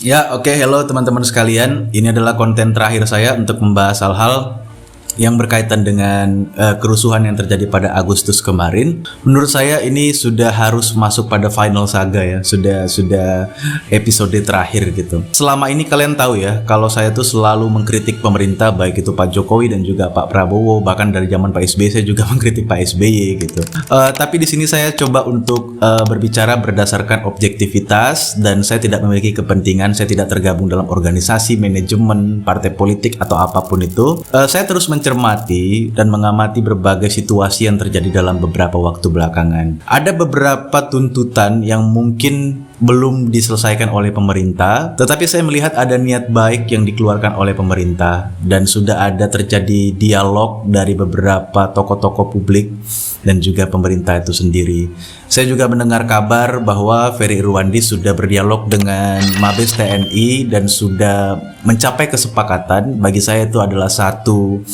Ya, oke, hello teman-teman sekalian. Ini adalah konten terakhir saya untuk membahas hal-hal yang berkaitan dengan kerusuhan yang terjadi pada Agustus kemarin. Menurut saya ini sudah harus masuk pada final saga ya, sudah episode terakhir gitu. Selama ini kalian tahu ya, kalau saya tuh selalu mengkritik pemerintah, baik itu Pak Jokowi dan juga Pak Prabowo, bahkan dari zaman Pak SBY saya juga mengkritik Pak SBY gitu. Tapi di sini saya coba untuk berbicara berdasarkan objektivitas dan saya tidak memiliki kepentingan, saya tidak tergabung dalam organisasi, manajemen, partai politik atau apapun itu. Saya terus mencermati dan mengamati berbagai situasi yang terjadi dalam beberapa waktu belakangan. Ada beberapa tuntutan yang mungkin belum diselesaikan oleh pemerintah, tetapi saya melihat ada niat baik yang dikeluarkan oleh pemerintah dan sudah ada terjadi dialog dari beberapa tokoh-tokoh publik dan juga pemerintah itu sendiri. Saya juga mendengar kabar bahwa Ferry Irwandi sudah berdialog dengan Mabes TNI dan sudah mencapai kesepakatan. Bagi saya itu adalah satu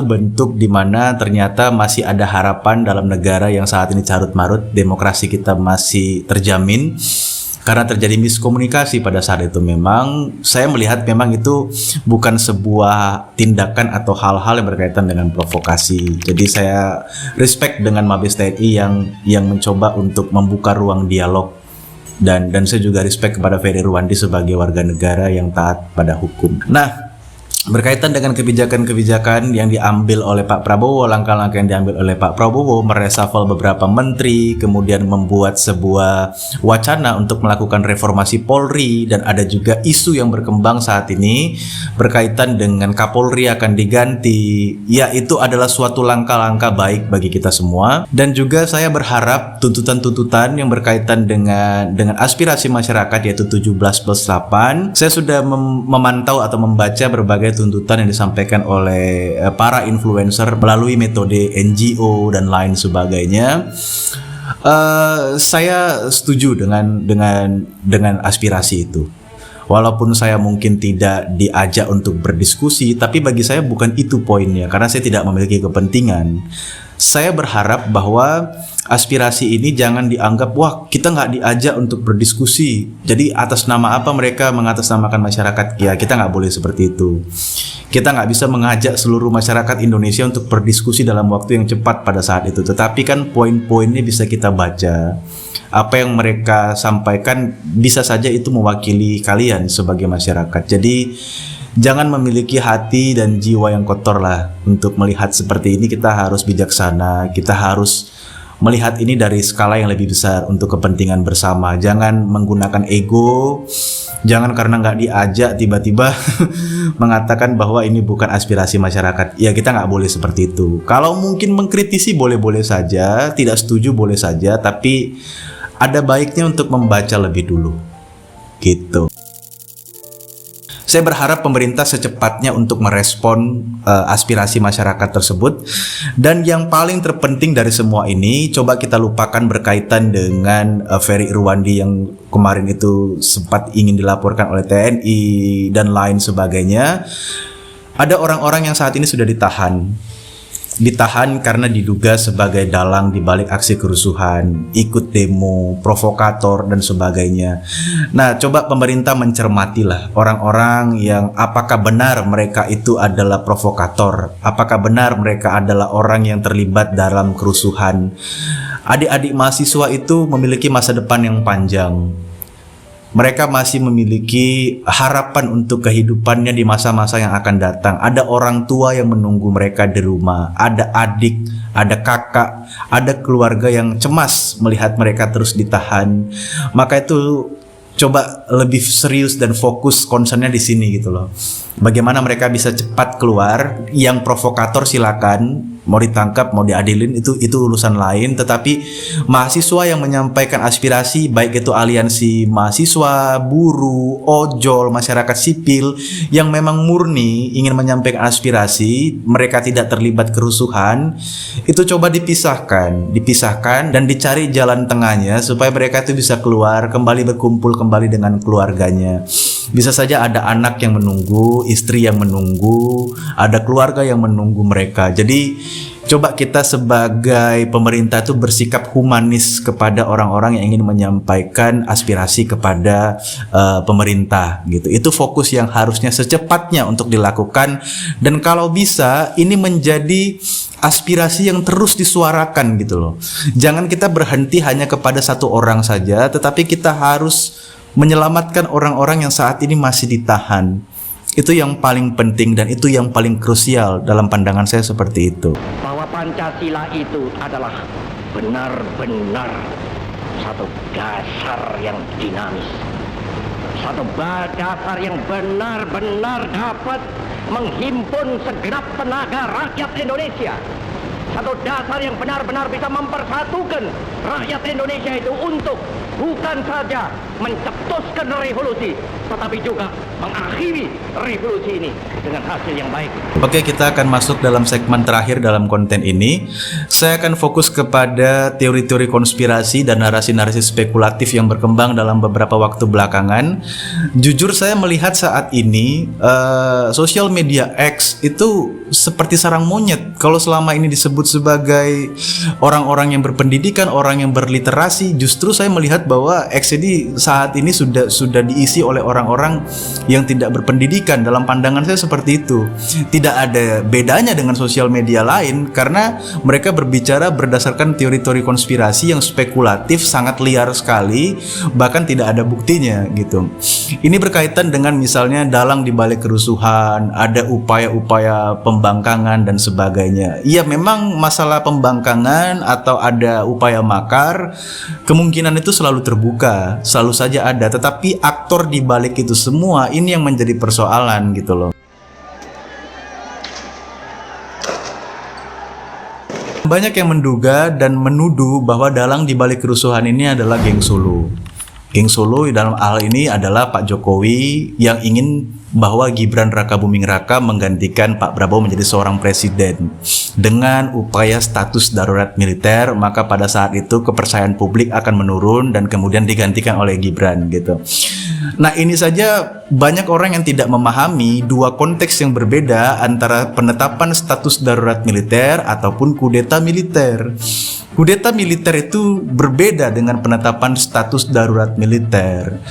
bentuk di mana ternyata masih ada harapan dalam negara yang saat ini carut marut, demokrasi kita masih terjamin. Karena terjadi miskomunikasi pada saat itu, memang saya melihat memang itu bukan sebuah tindakan atau hal-hal yang berkaitan dengan provokasi. Jadi saya respect dengan Mabes TNI yang mencoba untuk membuka ruang dialog, dan saya juga respect kepada Ferry Irwandi sebagai warga negara yang taat pada hukum. Nah, berkaitan dengan kebijakan-kebijakan yang diambil oleh Pak Prabowo, langkah-langkah yang diambil oleh Pak Prabowo, meresafel beberapa menteri, kemudian membuat sebuah wacana untuk melakukan reformasi Polri, dan ada juga isu yang berkembang saat ini berkaitan dengan Kapolri akan diganti. Ya, itu adalah suatu langkah-langkah baik bagi kita semua, dan juga saya berharap tuntutan-tuntutan yang berkaitan dengan aspirasi masyarakat, yaitu 17+8. Saya sudah memantau atau membaca berbagai tuntutan yang disampaikan oleh para influencer melalui metode NGO dan lain sebagainya. Saya setuju dengan aspirasi itu. Walaupun saya mungkin tidak diajak untuk berdiskusi, tapi bagi saya bukan itu poinnya, karena saya tidak memiliki kepentingan. Saya berharap bahwa aspirasi ini jangan dianggap, wah kita nggak diajak untuk berdiskusi, jadi atas nama apa mereka mengatasnamakan masyarakat. Ya, kita nggak boleh seperti itu. Kita nggak bisa mengajak seluruh masyarakat Indonesia untuk berdiskusi dalam waktu yang cepat pada saat itu. Tetapi kan poin-poinnya bisa kita baca. Apa yang mereka sampaikan bisa saja itu mewakili kalian sebagai masyarakat. Jadi jangan memiliki hati dan jiwa yang kotor lah untuk melihat seperti ini. Kita harus bijaksana, kita harus melihat ini dari skala yang lebih besar untuk kepentingan bersama. Jangan menggunakan ego, jangan karena nggak diajak tiba-tiba mengatakan bahwa ini bukan aspirasi masyarakat. Ya, kita nggak boleh seperti itu. Kalau mungkin mengkritisi boleh-boleh saja, tidak setuju boleh saja, tapi ada baiknya untuk membaca lebih dulu gitu. Saya berharap pemerintah secepatnya untuk merespon aspirasi masyarakat tersebut. Dan yang paling terpenting dari semua ini, coba kita lupakan berkaitan dengan Ferry Irwandi yang kemarin itu sempat ingin dilaporkan oleh TNI dan lain sebagainya. Ada orang-orang yang saat ini sudah ditahan karena diduga sebagai dalang di balik aksi kerusuhan, ikut demo, provokator dan sebagainya. Nah, coba pemerintah mencermatilah orang-orang yang apakah benar mereka itu adalah provokator, apakah benar mereka adalah orang yang terlibat dalam kerusuhan. Adik-adik mahasiswa itu memiliki masa depan yang panjang. Mereka masih memiliki harapan untuk kehidupannya di masa-masa yang akan datang. Ada orang tua yang menunggu mereka di rumah, ada adik, ada kakak, ada keluarga yang cemas melihat mereka terus ditahan. Maka itu coba lebih serius dan fokus concernnya di sini gitu loh. Bagaimana mereka bisa cepat keluar. Yang provokator silakan, mau ditangkap, mau diadilin, itu urusan lain. Tetapi mahasiswa yang menyampaikan aspirasi, baik itu aliansi mahasiswa, buruh, ojol, masyarakat sipil yang memang murni ingin menyampaikan aspirasi, mereka tidak terlibat kerusuhan, itu coba dipisahkan dan dicari jalan tengahnya supaya mereka itu bisa keluar, kembali berkumpul kembali dengan keluarganya. Bisa saja ada anak yang menunggu, istri yang menunggu, ada keluarga yang menunggu mereka. Jadi Coba kita sebagai pemerintah itu bersikap humanis kepada orang-orang yang ingin menyampaikan aspirasi kepada pemerintah gitu. Itu fokus yang harusnya secepatnya untuk dilakukan, dan kalau bisa ini menjadi aspirasi yang terus disuarakan gitu loh. Jangan kita berhenti hanya kepada satu orang saja, tetapi kita harus menyelamatkan orang-orang yang saat ini masih ditahan. Itu yang paling penting dan itu yang paling krusial dalam pandangan saya seperti itu. Bahwa Pancasila itu adalah benar-benar satu dasar yang dinamis, satu dasar yang benar-benar dapat menghimpun segenap tenaga rakyat Indonesia, satu dasar yang benar-benar bisa mempersatukan rakyat Indonesia itu untuk bukan saja mencetuskan revolusi, tetapi juga mengakhiri revolusi ini dengan hasil yang baik. Oke, kita akan masuk dalam segmen terakhir dalam konten ini. Saya akan fokus kepada teori-teori konspirasi dan narasi-narasi spekulatif yang berkembang dalam beberapa waktu belakangan. Jujur saya melihat saat ini sosial media X itu seperti sarang monyet. Kalau selama ini disebut sebagai orang-orang yang berpendidikan, orang yang berliterasi, justru saya melihat bahwa X ini saat ini sudah diisi oleh orang-orang yang tidak berpendidikan. Dalam pandangan saya seperti itu. Tidak ada bedanya dengan sosial media lain karena mereka berbicara berdasarkan teori-teori konspirasi yang spekulatif, sangat liar sekali, bahkan tidak ada buktinya gitu. Ini berkaitan dengan misalnya dalang di balik kerusuhan, ada upaya-upaya pembangkangan dan sebagainya. Iya, memang masalah pembangkangan atau ada upaya makar, kemungkinan itu selalu terbuka, selalu saja ada, tetapi aktor di balik itu semua ini yang menjadi persoalan gitu loh. Banyak yang menduga dan menuduh bahwa dalang di balik kerusuhan ini adalah geng Solo. Geng Solo dalam hal ini adalah Pak Jokowi yang ingin bahwa Gibran Rakabuming Raka menggantikan Pak Prabowo menjadi seorang presiden. Dengan upaya status darurat militer, maka pada saat itu kepercayaan publik akan menurun dan kemudian digantikan oleh Gibran gitu. Nah, ini saja banyak orang yang tidak memahami dua konteks yang berbeda antara penetapan status darurat militer ataupun kudeta militer. Kudeta militer itu berbeda dengan penetapan status darurat militer.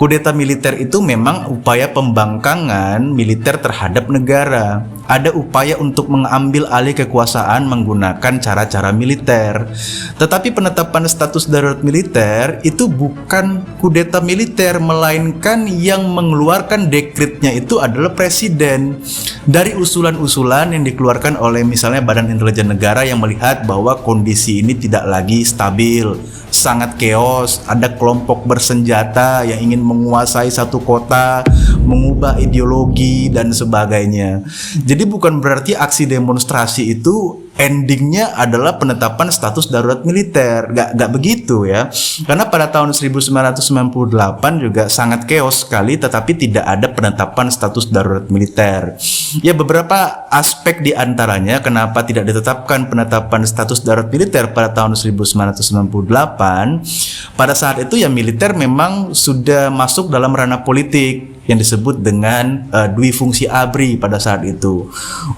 Kudeta militer itu memang upaya pembangkangan militer terhadap negara. Ada upaya untuk mengambil alih kekuasaan menggunakan cara-cara militer. Tetapi penetapan status darurat militer itu bukan kudeta militer, melainkan yang mengeluarkan dekretnya itu adalah presiden. Dari usulan-usulan yang dikeluarkan oleh misalnya Badan Intelijen Negara yang melihat bahwa kondisi ini tidak lagi stabil, sangat chaos, ada kelompok bersenjata yang ingin menguasai satu kota, mengubah ideologi dan sebagainya. Jadi bukan berarti aksi demonstrasi itu endingnya adalah penetapan status darurat militer. Gak begitu ya. Karena pada tahun 1998 juga sangat chaos sekali, tetapi tidak ada penetapan status darurat militer. Ya, beberapa aspek diantaranya kenapa tidak ditetapkan penetapan status darurat militer pada tahun 1998. Pada saat itu ya militer memang sudah masuk dalam ranah politik yang disebut dengan dui fungsi ABRI pada saat itu.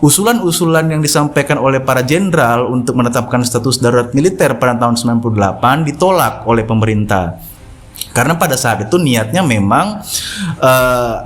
Usulan-usulan yang disampaikan oleh para jenderal untuk menetapkan status darurat militer pada tahun 98 ditolak oleh pemerintah. Karena pada saat itu niatnya memang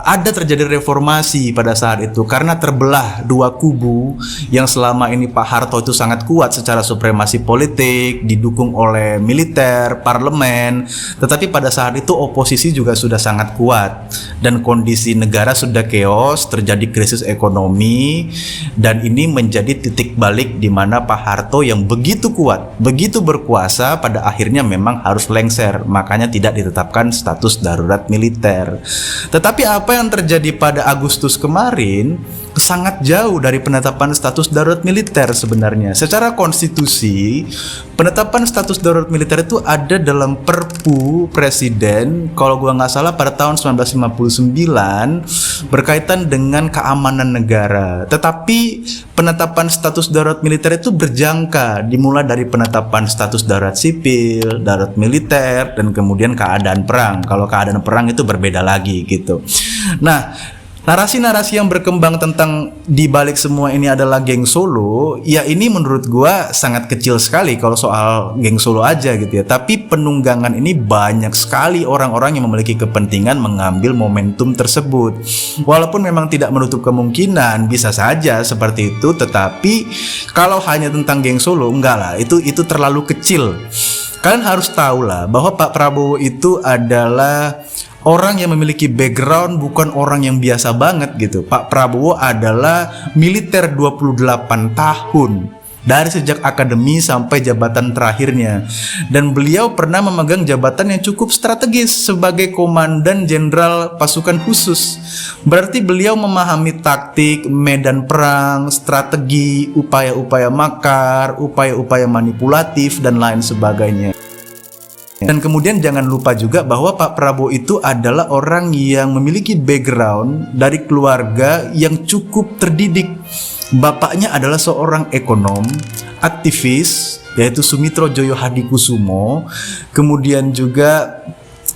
ada terjadi reformasi pada saat itu, karena terbelah dua kubu yang selama ini Pak Harto itu sangat kuat secara supremasi politik, didukung oleh militer, parlemen, tetapi pada saat itu oposisi juga sudah sangat kuat dan kondisi negara sudah chaos, terjadi krisis ekonomi, dan ini menjadi titik balik di mana Pak Harto yang begitu kuat, begitu berkuasa, pada akhirnya memang harus lengser, makanya tidak ditetapkan status darurat militer. Tetapi apa yang terjadi pada Agustus kemarin sangat jauh dari penetapan status darurat militer sebenarnya. Secara konstitusi, penetapan status darurat militer itu ada dalam Perpu Presiden, kalau gua nggak salah pada tahun 1959, berkaitan dengan keamanan negara. Tetapi penetapan status darurat militer itu berjangka, dimulai dari penetapan status darurat sipil, darurat militer, dan kemudian keadaan perang. Kalau keadaan perang itu berbeda lagi gitu. Nah, Narasi-narasi yang berkembang tentang di balik semua ini adalah geng Solo, ya ini menurut gua sangat kecil sekali kalau soal geng Solo aja gitu ya. Tapi penunggangan ini banyak sekali orang-orang yang memiliki kepentingan mengambil momentum tersebut. Walaupun memang tidak menutup kemungkinan bisa saja seperti itu, tetapi kalau hanya tentang geng Solo enggak lah, itu terlalu kecil. Kalian harus tahu lah bahwa Pak Prabowo itu adalah orang yang memiliki background, bukan orang yang biasa banget gitu. Pak Prabowo adalah militer 28 tahun. Dari sejak akademi sampai jabatan terakhirnya. Dan beliau pernah memegang jabatan yang cukup strategis sebagai Komandan Jenderal Pasukan Khusus. Berarti beliau memahami taktik, medan perang, strategi, upaya-upaya makar, upaya-upaya manipulatif, dan lain sebagainya. Dan kemudian jangan lupa juga bahwa Pak Prabowo itu adalah orang yang memiliki background dari keluarga yang cukup terdidik. Bapaknya adalah seorang ekonom, aktivis, yaitu Sumitro Joyo Hadikusumo. Kemudian juga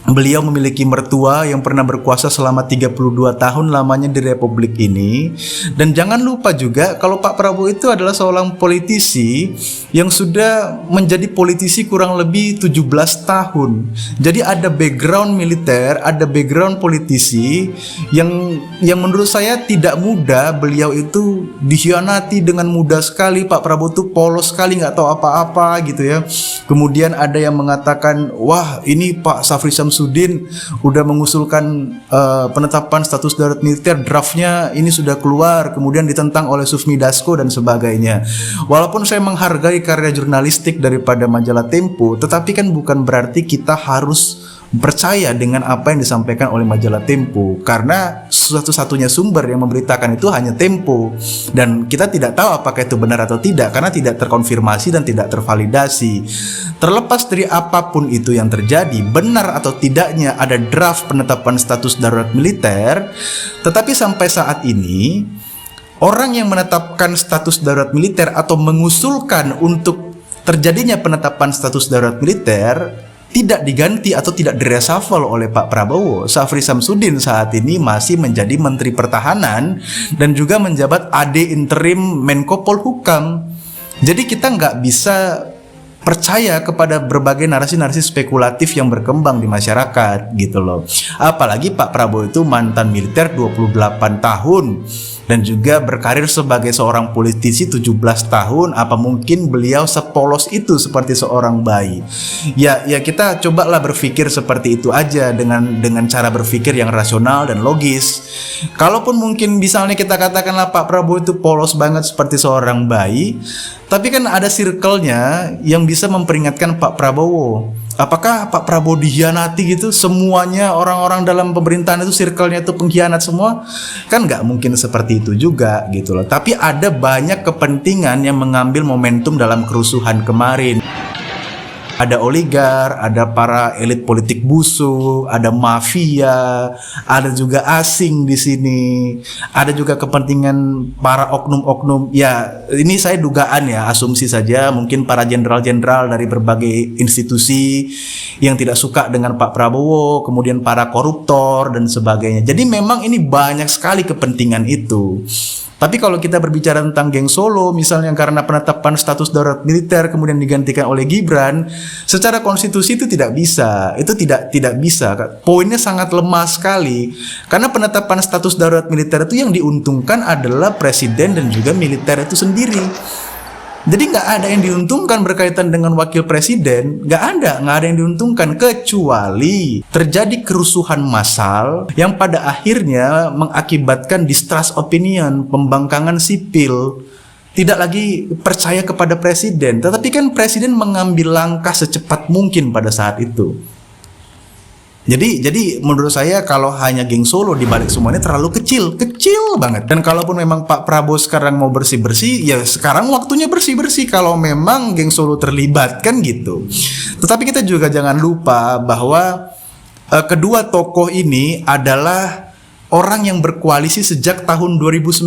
beliau memiliki mertua yang pernah berkuasa selama 32 tahun lamanya di Republik ini. Dan jangan lupa juga kalau Pak Prabowo itu adalah seorang politisi yang sudah menjadi politisi kurang lebih 17 tahun. Jadi ada background militer, ada background politisi yang menurut saya tidak mudah. Beliau itu dikhianati dengan mudah sekali. Pak Prabowo itu polos sekali, nggak tahu apa-apa gitu ya. Kemudian ada yang mengatakan, wah ini Pak Safri Samsudin udah mengusulkan penetapan status darurat militer, draftnya ini sudah keluar, kemudian ditentang oleh Sufmi Dasko dan sebagainya. Walaupun saya menghargai karya jurnalistik daripada majalah Tempo, tetapi kan bukan berarti kita harus percaya dengan apa yang disampaikan oleh majalah Tempo, karena satu-satunya sumber yang memberitakan itu hanya Tempo, dan kita tidak tahu apakah itu benar atau tidak karena tidak terkonfirmasi dan tidak tervalidasi. Terlepas dari apapun itu yang terjadi, benar atau tidaknya ada draft penetapan status darurat militer, tetapi sampai saat ini orang yang menetapkan status darurat militer atau mengusulkan untuk terjadinya penetapan status darurat militer tidak diganti atau tidak direshuffle oleh Pak Prabowo. Safri Samsudin saat ini masih menjadi Menteri Pertahanan dan juga menjabat AD interim Menko Polhukam. Jadi kita nggak bisa percaya kepada berbagai narasi-narasi spekulatif yang berkembang di masyarakat gitu loh. Apalagi Pak Prabowo itu mantan militer 28 tahun dan juga berkarir sebagai seorang politisi 17 tahun. Apa mungkin beliau sepolos itu seperti seorang bayi? Ya kita cobalah berpikir seperti itu aja dengan cara berpikir yang rasional dan logis. Kalaupun mungkin misalnya kita katakanlah Pak Prabowo itu polos banget seperti seorang bayi, tapi kan ada circle-nya yang bisa memperingatkan Pak Prabowo. Apakah Pak Prabowo dikhianati gitu? Semuanya orang-orang dalam pemerintahan itu circle-nya itu pengkhianat semua? Kan nggak mungkin seperti itu juga gitu loh. Tapi ada banyak kepentingan yang mengambil momentum dalam kerusuhan kemarin. Ada oligar, ada para elit politik busuk, ada mafia, ada juga asing di sini, ada juga kepentingan para oknum-oknum. Ya, ini saya dugaan ya, asumsi saja. Mungkin para jenderal-jenderal dari berbagai institusi yang tidak suka dengan Pak Prabowo, kemudian para koruptor dan sebagainya. Jadi memang ini banyak sekali kepentingan itu. Tapi kalau kita berbicara tentang geng Solo, misalnya karena penetapan status darurat militer kemudian digantikan oleh Gibran, secara konstitusi itu tidak bisa. Itu tidak bisa. Poinnya sangat lemah sekali. Karena penetapan status darurat militer itu yang diuntungkan adalah presiden dan juga militer itu sendiri. Jadi nggak ada yang diuntungkan berkaitan dengan wakil presiden, nggak ada yang diuntungkan kecuali terjadi kerusuhan massal yang pada akhirnya mengakibatkan distrust opinion, pembangkangan sipil, tidak lagi percaya kepada presiden. Tetapi kan presiden mengambil langkah secepat mungkin pada saat itu. Jadi menurut saya kalau hanya geng Solo di balik semuanya terlalu kecil banget. Dan kalaupun memang Pak Prabowo sekarang mau bersih-bersih, ya sekarang waktunya bersih-bersih kalau memang geng Solo terlibat kan gitu. Tetapi kita juga jangan lupa bahwa kedua tokoh ini adalah orang yang berkoalisi sejak tahun 2019.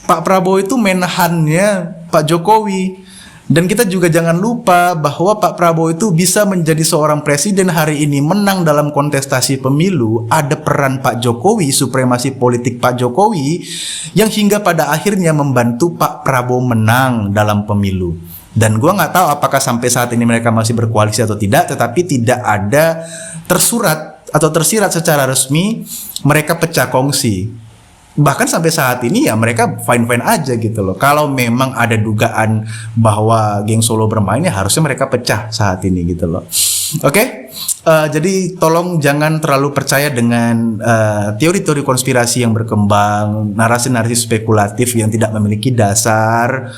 Pak Prabowo itu menhannya Pak Jokowi. Dan kita juga jangan lupa bahwa Pak Prabowo itu bisa menjadi seorang presiden hari ini, menang dalam kontestasi pemilu. Ada peran Pak Jokowi, supremasi politik Pak Jokowi, yang hingga pada akhirnya membantu Pak Prabowo menang dalam pemilu. Dan gue nggak tahu apakah sampai saat ini mereka masih berkoalisi atau tidak, tetapi tidak ada tersurat atau tersirat secara resmi mereka pecah kongsi. Bahkan sampai saat ini ya mereka fine-fine aja gitu loh. Kalau memang ada dugaan bahwa geng Solo bermain, ya harusnya mereka pecah saat ini gitu loh. Oke, jadi tolong jangan terlalu percaya dengan teori-teori konspirasi yang berkembang, narasi-narasi spekulatif yang tidak memiliki dasar.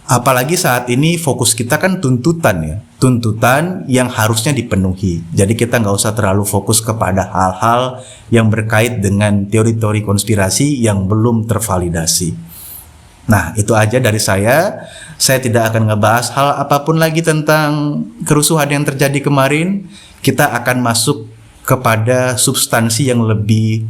Apalagi saat ini fokus kita kan tuntutan ya, tuntutan yang harusnya dipenuhi. Jadi kita nggak usah terlalu fokus kepada hal-hal yang berkait dengan teori-teori konspirasi yang belum tervalidasi. Nah, itu aja dari saya. Saya tidak akan ngebahas hal apapun lagi tentang kerusuhan yang terjadi kemarin. Kita akan masuk kepada substansi yang lebih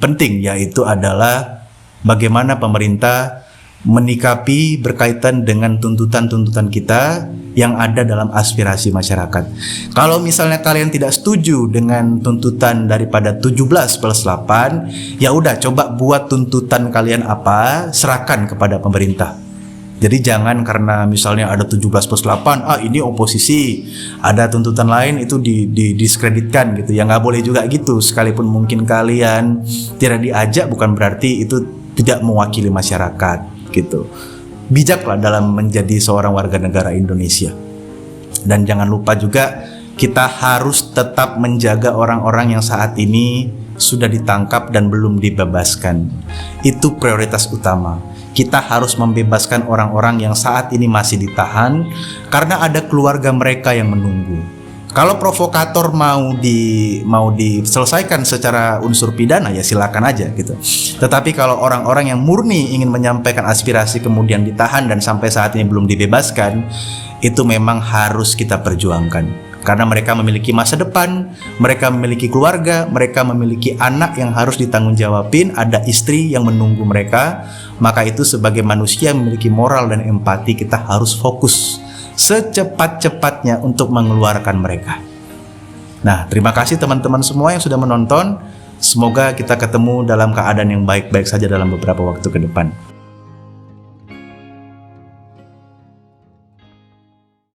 penting, yaitu adalah bagaimana pemerintah menikapi berkaitan dengan tuntutan-tuntutan kita yang ada dalam aspirasi masyarakat. Kalau misalnya kalian tidak setuju dengan tuntutan daripada 17+8, ya udah coba buat tuntutan kalian apa, serahkan kepada pemerintah. Jadi jangan karena misalnya ada 17+8, ini oposisi, ada tuntutan lain itu didiskreditkan gitu. Ya nggak boleh juga gitu. Sekalipun mungkin kalian tidak diajak, bukan berarti itu tidak mewakili masyarakat gitu. Bijaklah dalam menjadi seorang warga negara Indonesia. Dan jangan lupa juga kita harus tetap menjaga orang-orang yang saat ini sudah ditangkap dan belum dibebaskan. Itu prioritas utama. Kita harus membebaskan orang-orang yang saat ini masih ditahan karena ada keluarga mereka yang menunggu. Kalau provokator mau diselesaikan secara unsur pidana, ya silakan aja gitu. Tetapi kalau orang-orang yang murni ingin menyampaikan aspirasi kemudian ditahan dan sampai saat ini belum dibebaskan, itu memang harus kita perjuangkan. Karena mereka memiliki masa depan, mereka memiliki keluarga, mereka memiliki anak yang harus ditanggungjawabin, ada istri yang menunggu mereka. Maka itu sebagai manusia yang memiliki moral dan empati, kita harus fokus secepat-cepatnya untuk mengeluarkan mereka. Nah, terima kasih teman-teman semua yang sudah menonton. Semoga kita ketemu dalam keadaan yang baik-baik saja dalam beberapa waktu ke depan.